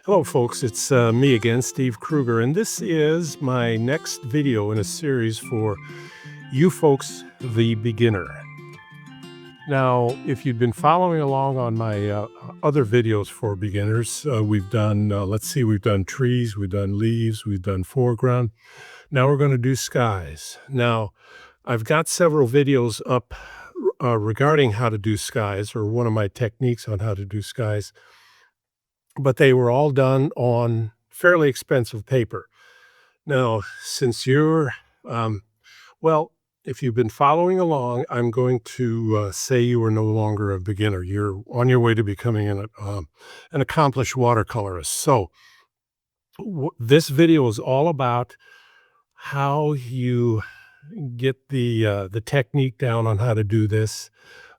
Hello folks, it's me again, Steve Krueger, and this is my next video in a series for you folks, the beginner. Now, if you've been following along on my other videos for beginners, we've done, we've done trees, we've done leaves, we've done foreground. Now we're going to do skies. Now, I've got several videos up regarding how to do skies, or one of my techniques on how to do skies, but they were all done on fairly expensive paper. Now, since you're, um, well, if you've been following along, I'm going to say you are no longer a beginner. You're on your way to becoming an accomplished watercolorist. So, this video is all about how you get the technique down on how to do this,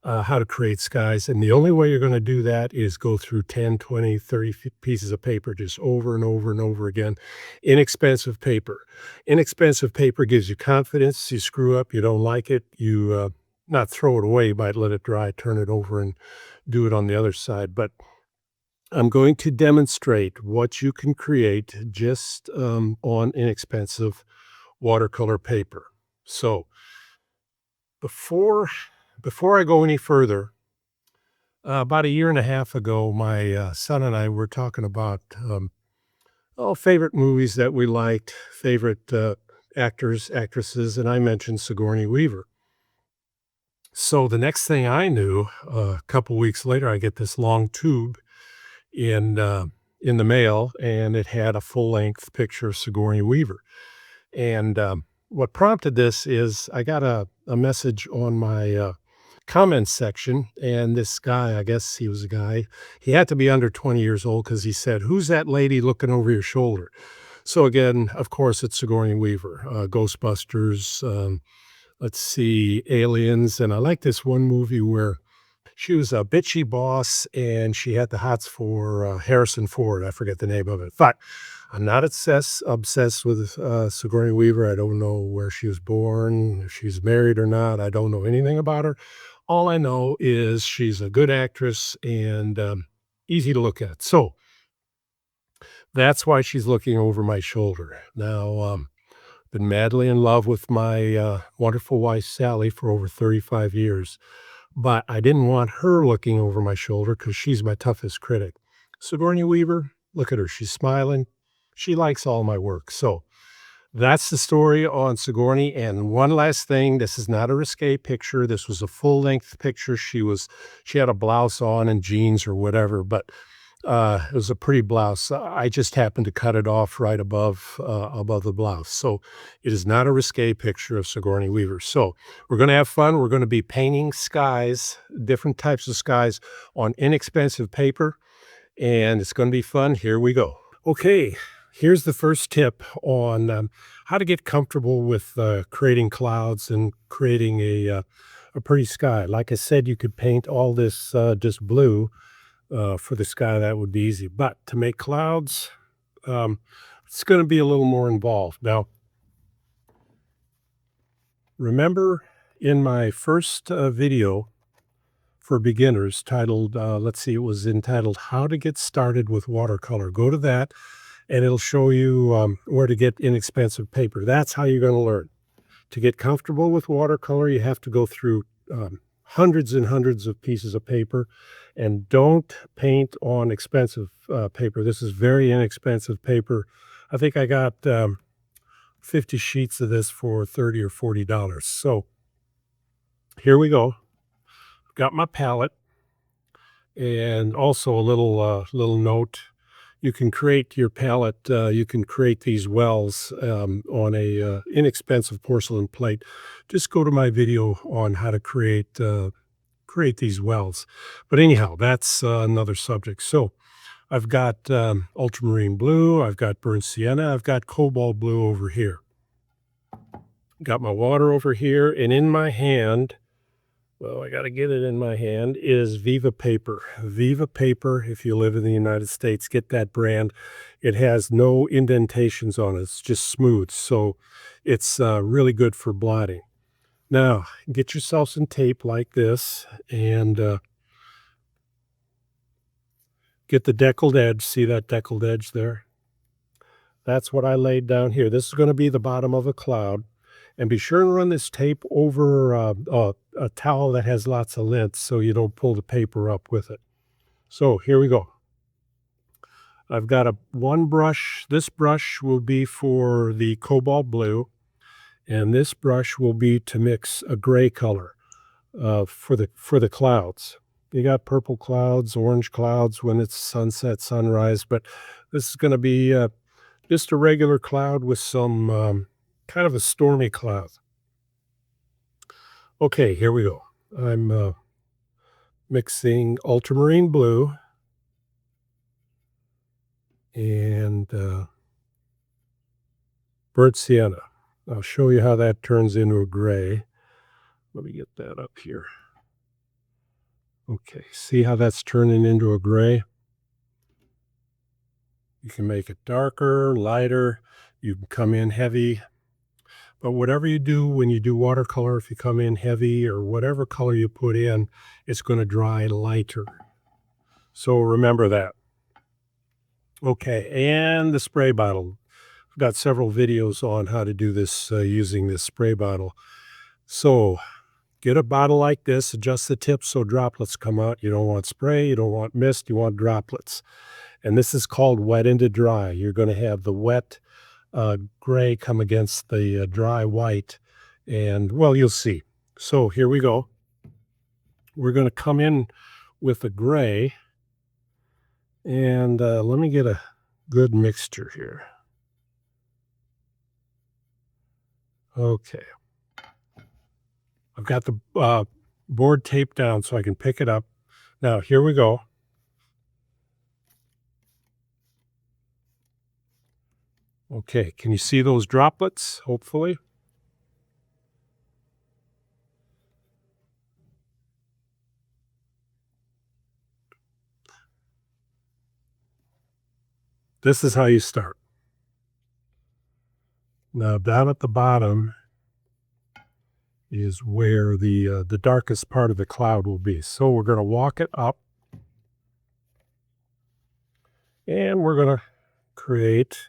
how to create skies. And the only way you're going to do that is go through 10, 20, 30 pieces of paper just over and over and over again. Inexpensive paper. Inexpensive paper gives you confidence. You screw up, you don't like it, you not throw it away, you might let it dry, turn it over and do it on the other side. But I'm going to demonstrate what you can create just on inexpensive watercolor paper. So before I go any further, about a year and a half ago, my son and I were talking about favorite movies that we liked, favorite actors, actresses, and I mentioned Sigourney Weaver. So the next thing I knew, a couple weeks later, I get this long tube in the mail, and it had a full-length picture of Sigourney Weaver. And what prompted this is I got a message on my comments section, and this guy, I guess he was a guy, he had to be under 20 years old because he said, "Who's that lady looking over your shoulder?" So again, of course, it's Sigourney Weaver, Ghostbusters, let's see, Aliens, and I like this one movie where she was a bitchy boss and she had the hots for Harrison Ford. I forget the name of it, but I'm not obsessed with Sigourney Weaver. I don't know where she was born, if she's married or not. I don't know anything about her. All I know is she's a good actress and easy to look at. So that's why she's looking over my shoulder. Now, been madly in love with my wonderful wife, Sally, for over 35 years. But I didn't want her looking over my shoulder because she's my toughest critic. Sigourney Weaver, look at her. She's smiling. She likes all my work. So that's the story on Sigourney. And one last thing, this is not a risque picture. This was a full-length picture. She had a blouse on and jeans or whatever, but it was a pretty blouse. I just happened to cut it off right above the blouse. So it is not a risque picture of Sigourney Weaver. So we're going to have fun. We're going to be painting skies, different types of skies on inexpensive paper, and it's going to be fun. Here we go. Okay. Here's the first tip on how to get comfortable with creating clouds and creating a pretty sky. Like I said, you could paint all this just blue for the sky. That would be easy. But to make clouds, it's going to be a little more involved. Now, remember in my first video for beginners titled, it was entitled How to Get Started with Watercolor. Go to that. And it'll show you where to get inexpensive paper. That's how you're going to learn. To get comfortable with watercolor, you have to go through hundreds and hundreds of pieces of paper. And don't paint on expensive paper. This is very inexpensive paper. I think I got 50 sheets of this for $30 or $40. So here we go. Got my palette. And also a little note. You can create your palette, you can create these wells on a inexpensive porcelain plate. Just go to my video on how to create these wells. But anyhow, that's another subject. So I've got ultramarine blue, I've got burnt sienna, I've got cobalt blue over here. Got my water over here, and in my hand, well, I got to get it in my hand, is Viva paper. Viva paper, if you live in the United States, get that brand. It has no indentations on it. It's just smooth. So it's really good for blotting. Now, get yourself some tape like this and Get the deckled edge. See that deckled edge there? That's what I laid down here. This is gonna be the bottom of a cloud. And be sure and run this tape over a towel that has lots of lint so you don't pull the paper up with it. So here we go. I've got one brush. This brush will be for the cobalt blue, and this brush will be to mix a gray color for the clouds. You got purple clouds, orange clouds when it's sunset, sunrise, but this is going to be just a regular cloud with some kind of a stormy cloud. Okay, here we go. I'm mixing ultramarine blue and burnt sienna. I'll show you how that turns into a gray. Let me get that up here. Okay, see how that's turning into a gray? You can make it darker, lighter. You can come in heavy. But whatever you do when you do watercolor, if you come in heavy or whatever color you put in, it's going to dry lighter. So remember that. Okay, and the spray bottle. I've got several videos on how to do this using this spray bottle. So get a bottle like this, adjust the tip so droplets come out. You don't want spray, you don't want mist, you want droplets. And this is called wet into dry. You're going to have the wet gray come against the dry white. And, well, you'll see. So here we go. We're going to come in with a gray. And let me get a good mixture here. Okay. I've got the board taped down so I can pick it up. Now, here we go. Okay, can you see those droplets, hopefully? This is how you start. Now, down at the bottom is where the darkest part of the cloud will be. So we're going to walk it up, and we're going to create,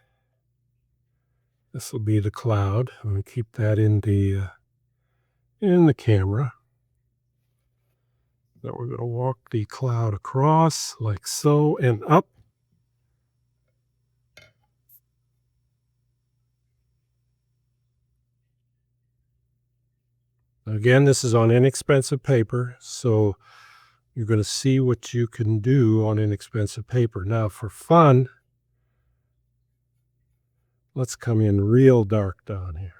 this will be the cloud. I'm going to keep that in the camera. Now we're going to walk the cloud across like so and up. Again, this is on inexpensive paper, so you're going to see what you can do on inexpensive paper. Now, for fun, let's come in real dark down here.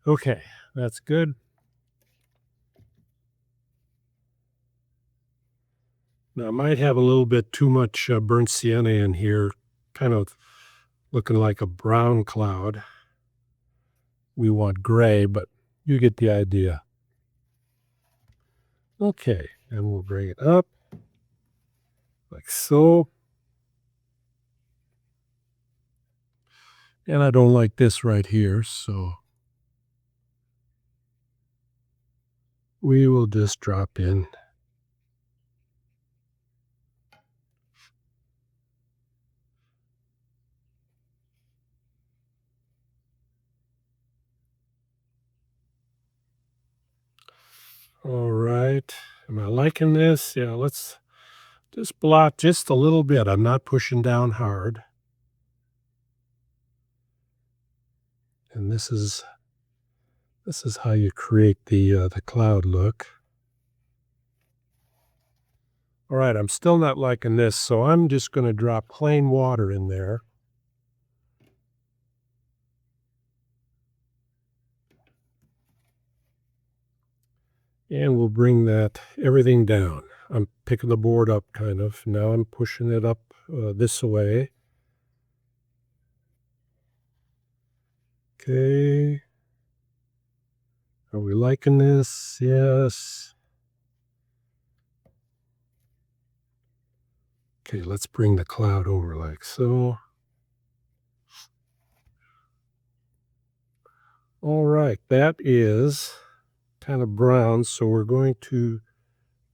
Okay, that's good. Now, I might have a little bit too much burnt sienna in here, kind of looking like a brown cloud. We want gray, but you get the idea. Okay, and we'll bring it up like so. And I don't like this right here, so we will just drop in. All right, am I liking this? Yeah, let's just blot just a little bit. I'm not pushing down hard. And this is how you create the cloud look. All right, I'm still not liking this, so I'm just going to drop plain water in there. And we'll bring everything down. I'm picking the board up kind of. Now I'm pushing it up this way. Okay. Are we liking this? Yes. Okay, let's bring the cloud over like so. All right, that is kind of brown, so we're going to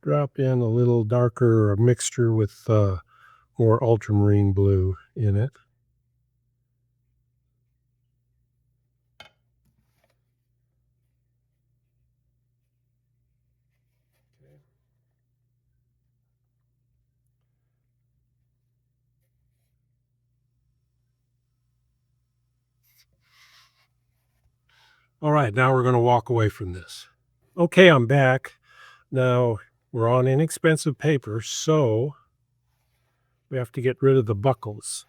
drop in a little darker mixture with more ultramarine blue in it. All right, now we're going to walk away from this. Okay, I'm back. Now we're on inexpensive paper, so we have to get rid of the buckles.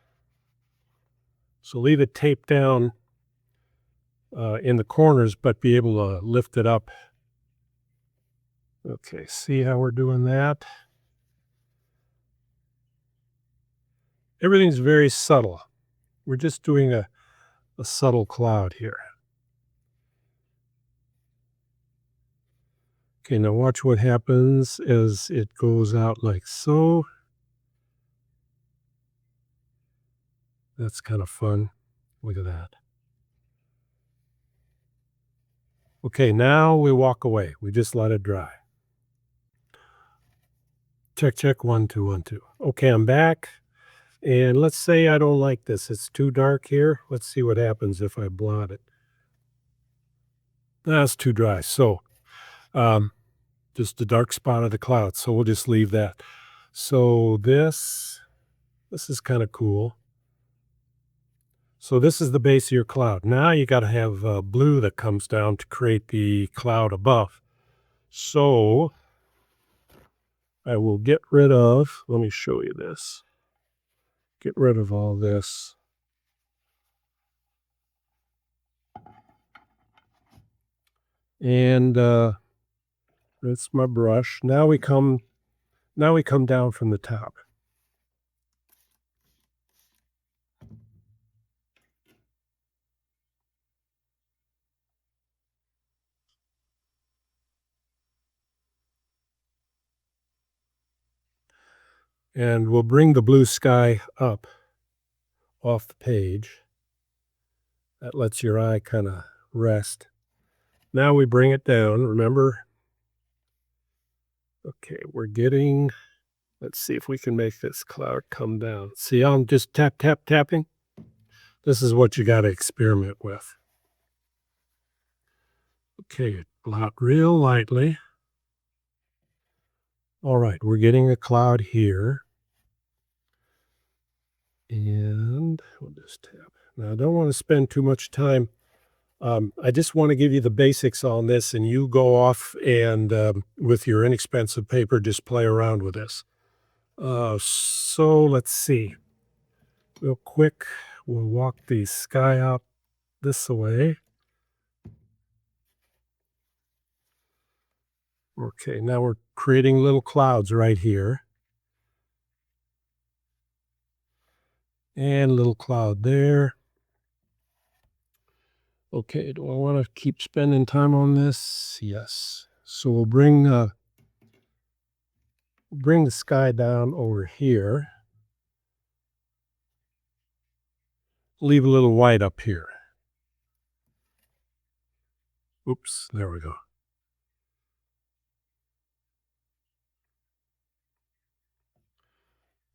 So leave it taped down in the corners, but be able to lift it up. Okay, see how we're doing that? Everything's very subtle. We're just doing a subtle cloud here. Okay, now watch what happens as it goes out like so. That's kind of fun. Look at that. Okay, now we walk away. We just let it dry. Check, check, 1, 2, 1, 2. Okay, I'm back. And let's say I don't like this. It's too dark here. Let's see what happens if I blot it. That's too dry. So, just the dark spot of the cloud. So we'll just leave that. So this is kind of cool. So this is the base of your cloud. Now you got to have blue that comes down to create the cloud above. So I will get rid of, let me show you this. Get rid of all this. And that's my brush. Now we come down from the top. And we'll bring the blue sky up off the page. That lets your eye kind of rest. Now we bring it down, remember? Okay, we're getting, let's see if we can make this cloud come down. See, I'm just tap, tap, tapping. This is what you got to experiment with. Okay, blot real lightly. All right, we're getting a cloud here. And we'll just tap. Now, I don't want to spend too much time. I just want to give you the basics on this, and you go off and with your inexpensive paper, just play around with this. So let's see. Real quick, we'll walk the sky out this way. Okay, now we're creating little clouds right here. And a little cloud there. Okay, do I want to keep spending time on this? Yes. So we'll bring the sky down over here. Leave a little white up here. Oops, there we go.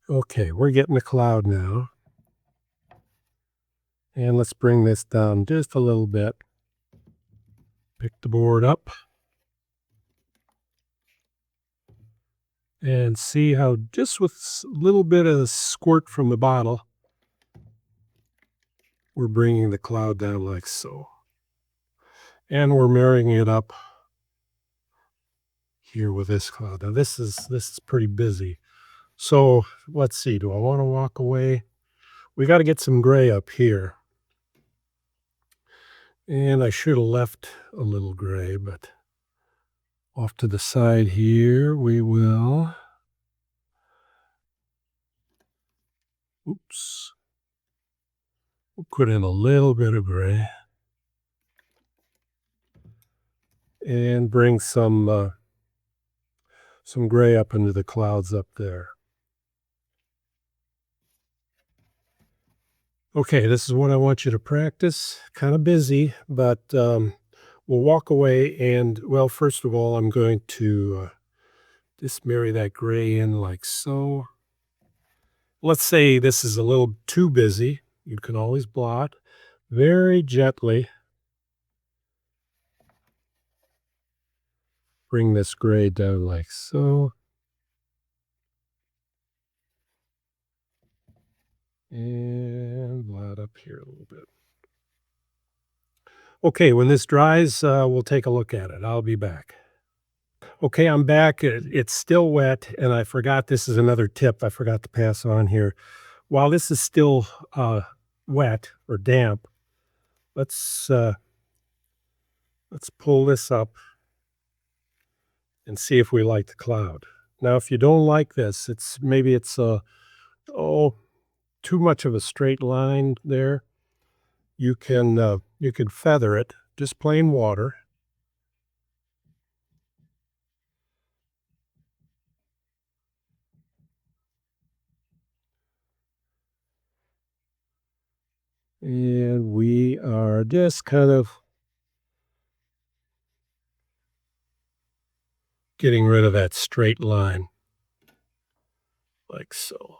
Okay, we're getting the cloud now. And let's bring this down just a little bit. Pick the board up. And see how just with a little bit of squirt from the bottle, we're bringing the cloud down like so. And we're marrying it up here with this cloud. Now this is pretty busy. So let's see, do I want to walk away? We got to get some gray up here. And I should have left a little gray, but off to the side here we will. Oops. We'll put in a little bit of gray. And bring some gray up into the clouds up there. Okay, this is what I want you to practice. Kind of busy, but we'll walk away and, well, first of all, I'm going to Just marry that gray in like so. Let's say this is a little too busy. You can always blot very gently. Bring this gray down like so. And blot up here a little bit. Okay, when this dries, we'll take a look at it. I'll be back. Okay, I'm back. It's still wet, and I forgot this is another tip I forgot to pass on here. While this is still wet or damp, let's uh, let's pull this up and see if we like the cloud. Now, if you don't like this, maybe it's oh too much of a straight line there. You can feather it, just plain water. And we are just kind of getting rid of that straight line, like so.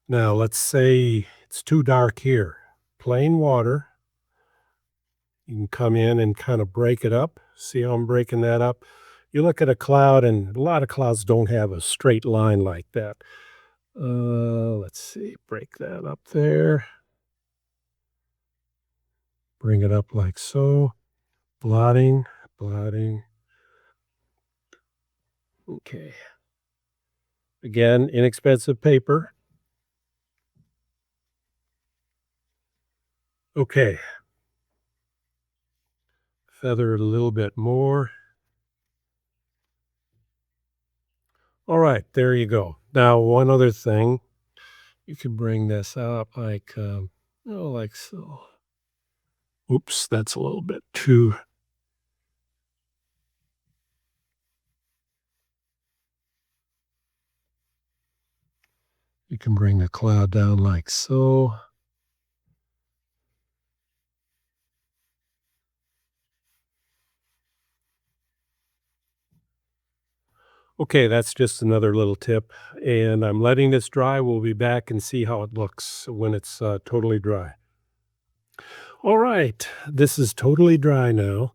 Now, let's say it's too dark here. Plain water. You can come in and kind of break it up. See how I'm breaking that up? You look at a cloud, and a lot of clouds don't have a straight line like that. Let's see, break that up there. Bring it up like so. Blotting, blotting. Okay. Again, inexpensive paper. Okay. Feather it a little bit more. All right, there you go. Now, one other thing, you can bring this up like, like so. Oops, that's a little bit too. You can bring the cloud down like so. Okay, that's just another little tip, and I'm letting this dry. We'll be back and see how it looks when it's totally dry. All right, this is totally dry now,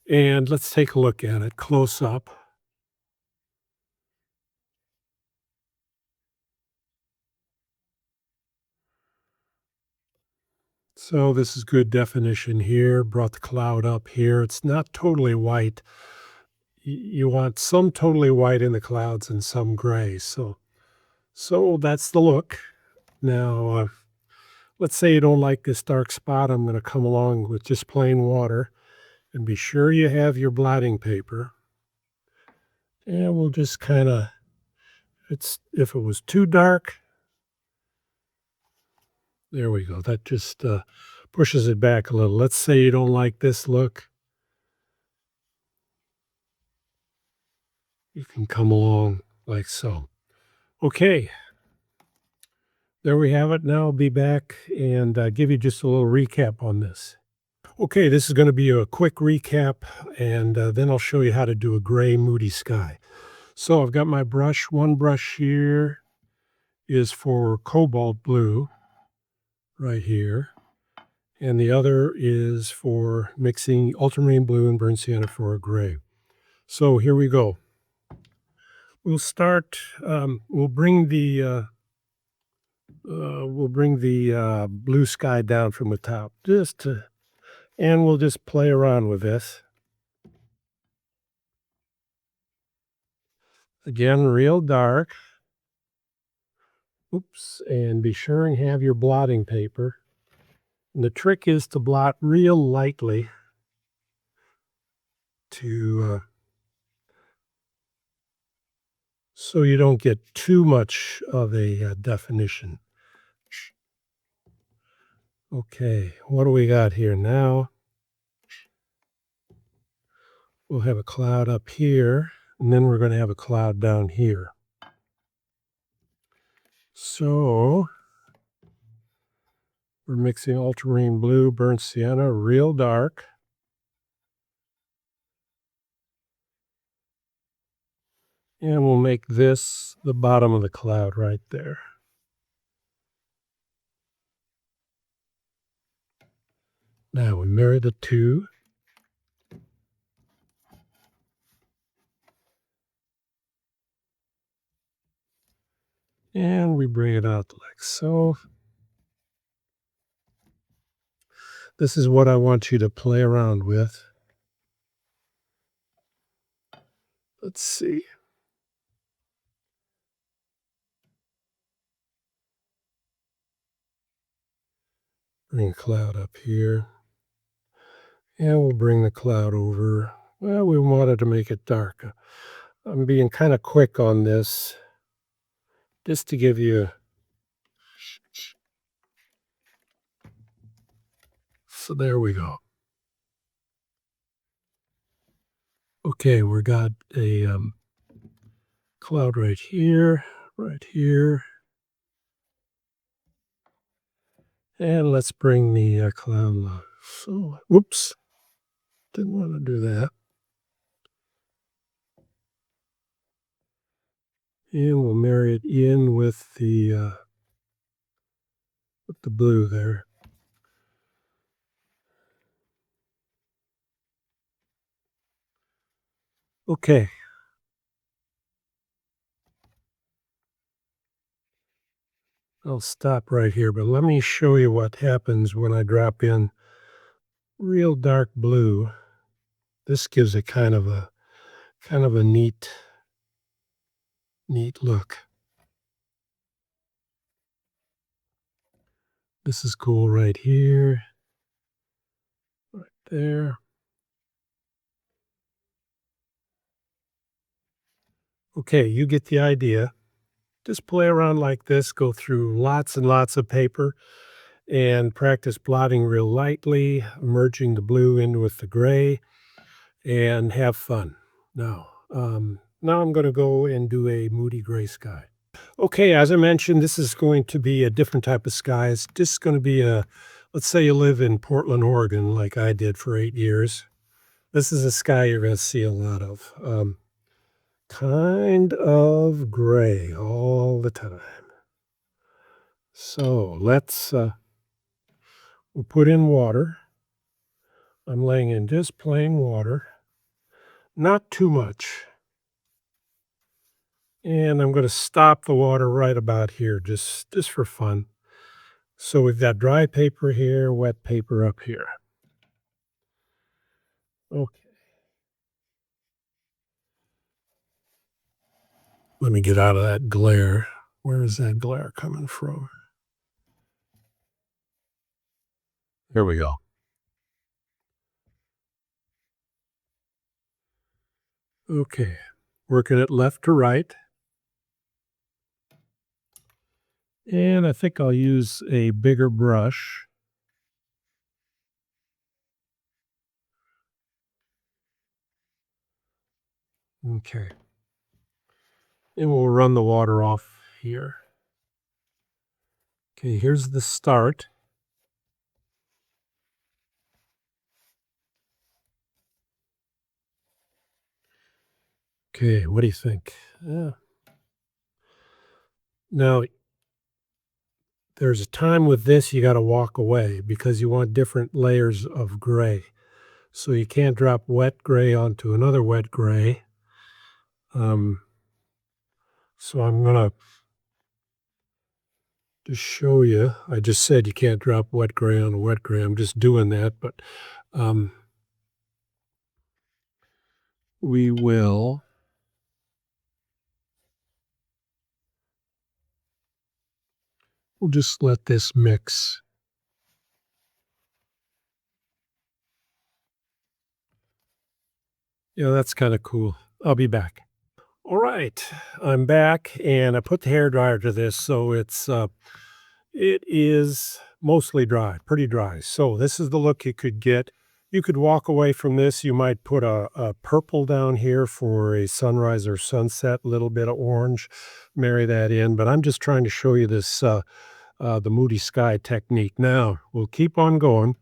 and let's take a look at it close up. So this is good definition here, brought the cloud up here. It's not totally white. You want some totally white in the clouds and some gray. So that's the look. Now, let's say you don't like this dark spot. I'm going to come along with just plain water, and be sure you have your blotting paper. And we'll just kind of, if it was too dark, there we go. That just pushes it back a little. Let's say you don't like this look. You can come along like so. Okay, there we have it. Now I'll be back and give you just a little recap on this. Okay, this is going to be a quick recap, and then I'll show you how to do a gray, moody sky. So I've got my brush. One brush here is for cobalt blue, right here, and the other is for mixing ultramarine blue and burnt sienna for a gray. So here we go. We'll start. We'll bring the blue sky down from the top, and we'll just play around with this. Again, real dark. Oops, and be sure and have your blotting paper. And the trick is to blot real lightly to so you don't get too much of a definition. Okay, what do we got here now? We'll have a cloud up here, and then we're going to have a cloud down here. So we're mixing ultramarine blue, burnt sienna, real dark. And we'll make this the bottom of the cloud right there. Now we marry the two. And we bring it out like so. This is what I want you to play around with. Let's see. Bring a cloud up here. And we'll bring the cloud over. Well, we wanted to make it dark. I'm being kind of quick on this, just to give you. So there we go. Okay, we got a cloud right here, right here. And let's bring the cloud low. So, whoops, didn't want to do that. And we'll marry it in with the blue there. Okay. I'll stop right here, but let me show you what happens when I drop in real dark blue. This gives it kind of a neat look. This is cool right here, right there. Okay, you get the idea. Just play around like this, go through lots and lots of paper and practice blotting real lightly, merging the blue in with the gray, and have fun. Now I'm going to go and do a moody gray sky. Okay, as I mentioned, this is going to be a different type of sky. It's just going to be let's say you live in Portland, Oregon, like I did for 8 years. This is a sky you're going to see a lot of. Kind of gray all the time. So we'll put in water. I'm laying in just plain water, not too much. And I'm going to stop the water right about here, just for fun. So we've got dry paper here, wet paper up here. Okay. Let me get out of that glare. Where is that glare coming from? Here we go. Okay. Working it left to right. And I think I'll use a bigger brush. Okay. And we'll run the water off here. Okay, here's the start. Okay, what do you think? Now, there's a time with this you got to walk away because you want different layers of gray. So you can't drop wet gray onto another wet gray. So I'm going to just show you. I just said you can't drop wet gray on a wet gray. I'm just doing that, but we will. We'll just let this mix. Yeah, that's kind of cool. I'll be back. All right, I'm back, and I put the hairdryer to this, so it is mostly dry, pretty dry. So this is the look you could get. You could walk away from this. You might put a purple down here for a sunrise or sunset, a little bit of orange, marry that in. But I'm just trying to show you this, the Moody sky technique. Now, we'll keep on going.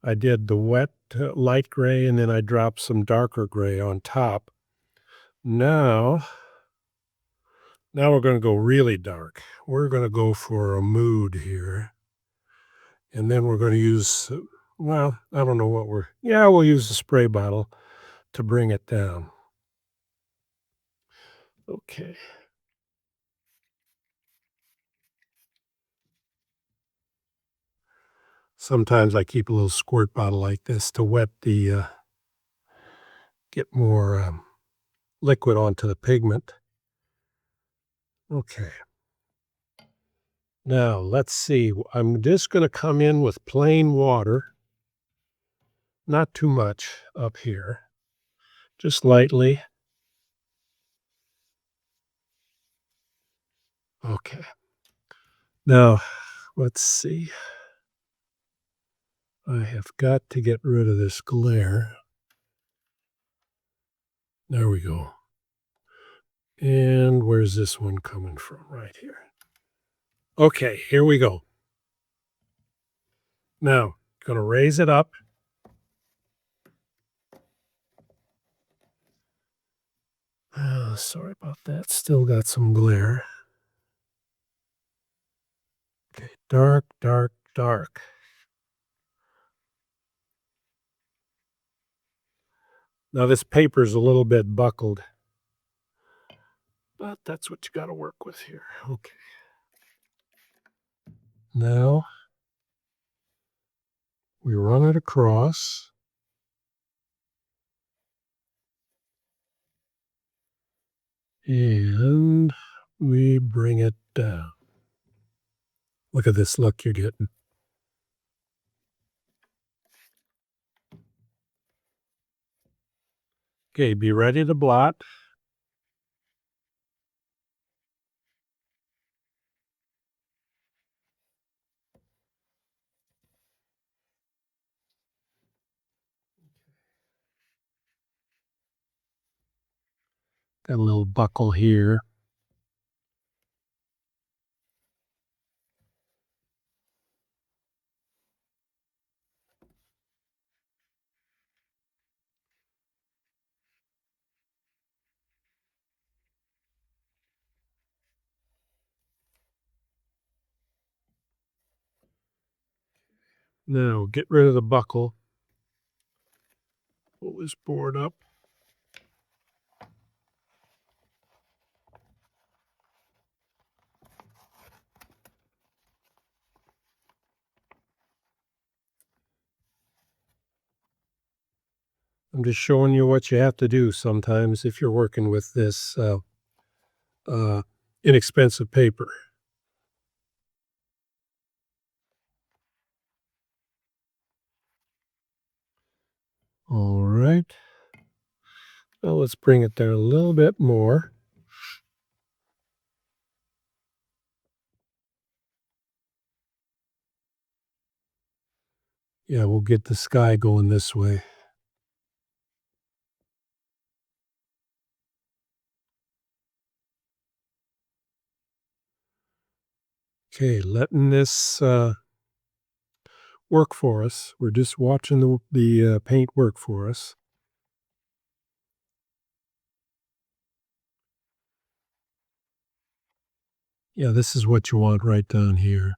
I did the wet light gray, and then I dropped some darker gray on top. Now, Now we're gonna go really dark. We're gonna go for a mood here, and then we're gonna use, well, I don't know what we'll use the spray bottle to bring it down. Okay. Sometimes I keep a little squirt bottle like this to wet get more, liquid onto the pigment. Okay. Now, let's see. I'm just gonna come in with plain water, not too much up here, just lightly. Okay. Now, let's see. I have got to get rid of this glare. There we go. And where's this one coming from? Right here. Okay, here we go. Now, gonna raise it up. Oh, sorry about that. Still got some glare. Okay, dark, dark, dark. Now this paper's a little bit buckled, but that's what you got to work with here. Okay. Now we run it across and we bring it down. Look at this look you're getting. Okay, be ready to blot. Got a little buckle here. Now get rid of the buckle. Pull this board up. I'm just showing you what you have to do sometimes if you're working with this uh, inexpensive paper. All right. Well, let's bring it down a little bit more. Yeah, we'll get the sky going this way. Okay, letting this work for us. We're just watching the paint work for us. Yeah, this is what you want right down here.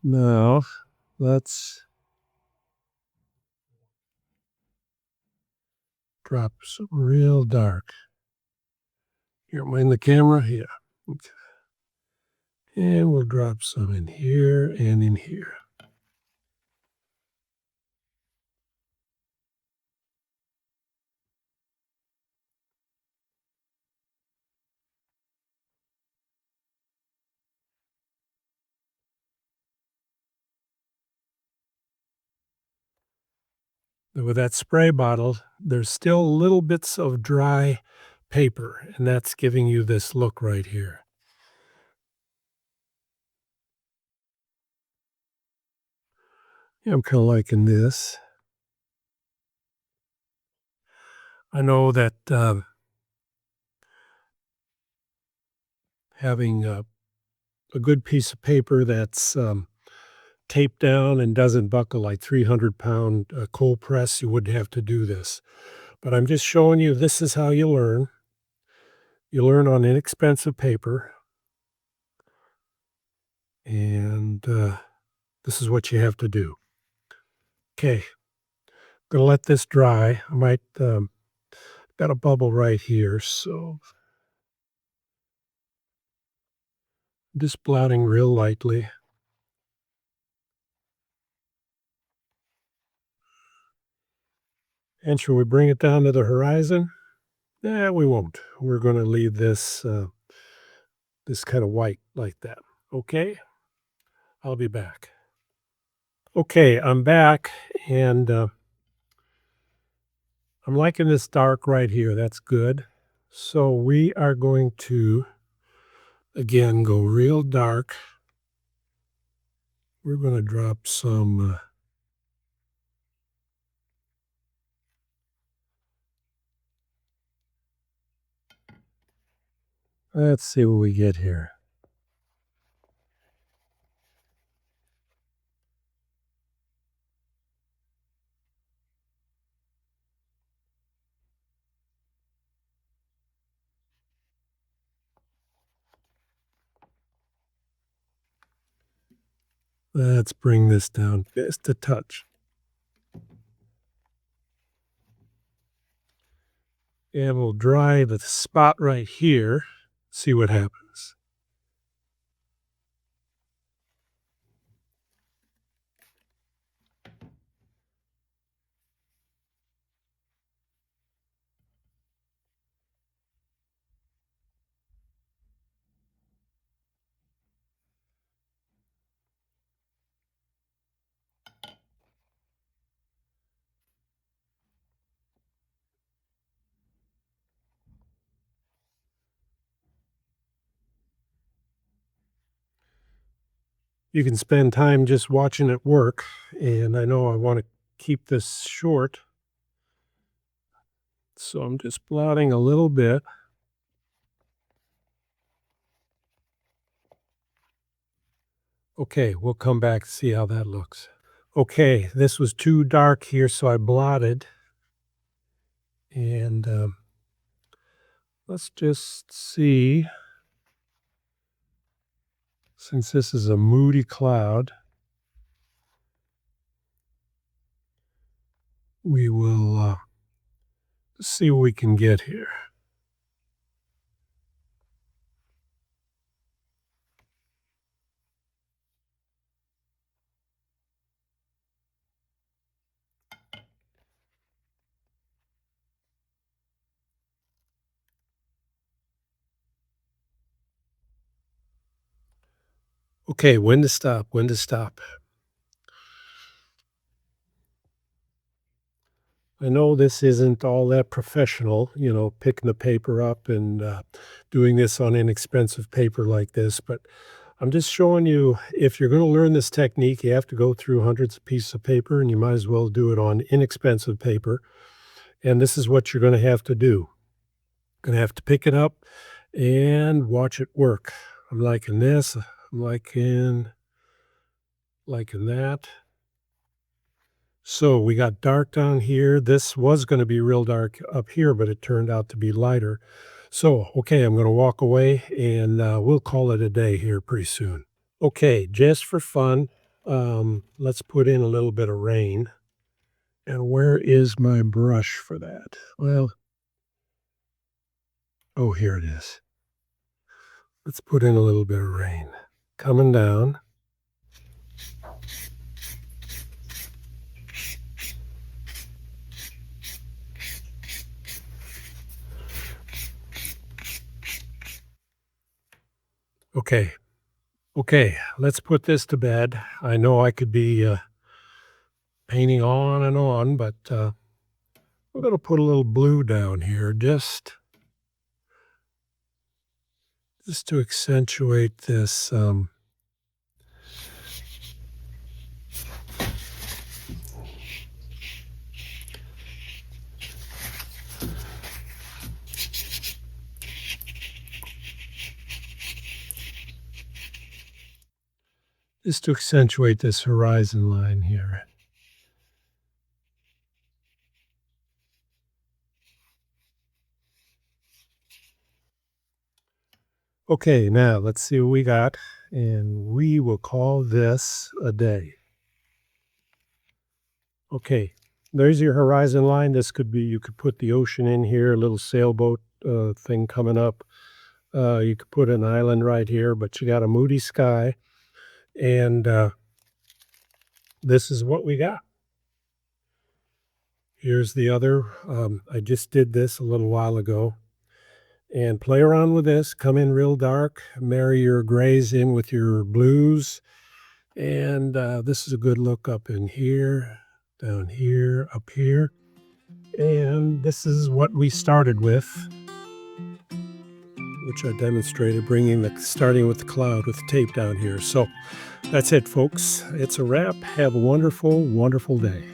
Now, let's drop some real dark. Here, am I in the camera? Yeah. Okay. And we'll drop some in here and in here. With that spray bottle, there's still little bits of dry paper, and that's giving you this look right here. Yeah, I'm kind of liking this. I know that having a good piece of paper that's taped down and doesn't buckle like 300-pound cold press, you wouldn't have to do this. But I'm just showing you this is how you learn. You learn on inexpensive paper, and this is what you have to do. Okay, gonna let this dry. I might got a bubble right here, so just blotting real lightly. And should we bring it down to the horizon? We won't. We're going to leave this kind of white like that. Okay, I'll be back. Okay, I'm back, and I'm liking this dark right here. That's good. So we are going to again go real dark. We're going to drop some. Let's see what we get here. Let's bring this down just a touch. And we'll dry the spot right here. See what happens. You can spend time just watching it work, and I know I want to keep this short, so I'm just blotting a little bit. Okay, we'll come back and see how that looks. Okay, this was too dark here, so I blotted, and let's just see, since this is a moody cloud, we will see what we can get here. Okay, when to stop, when to stop. I know this isn't all that professional, picking the paper up and doing this on inexpensive paper like this, but I'm just showing you, if you're going to learn this technique, you have to go through hundreds of pieces of paper, and you might as well do it on inexpensive paper. And this is what you're going to have to do. Going to have to pick it up and watch it work. I'm liking this. I'm liking that. So we got dark down here. This was going to be real dark up here, but it turned out to be lighter. So, okay, I'm going to walk away, and we'll call it a day here pretty soon. Okay, just for fun, let's put in a little bit of rain. And where is my brush for that? Well, oh, here it is. Let's put in a little bit of rain. Coming down. Okay. Okay, let's put this to bed. I know I could be painting on and on, but we're going to put a little blue down here just to accentuate this. Just to accentuate this horizon line here. Okay, now let's see what we got, and we will call this a day. Okay, there's your horizon line. This could be, you could put the ocean in here, a little sailboat thing coming up. You could put an island right here, but you got a moody sky, and this is what we got. Here's the other. I just did this a little while ago. And play around with this. Come in real dark. Marry your grays in with your blues. And this is a good look up in here, down here, up here. And this is what we started with, which I demonstrated, starting with the cloud with the tape down here. So that's it, folks. It's a wrap. Have a wonderful, wonderful day.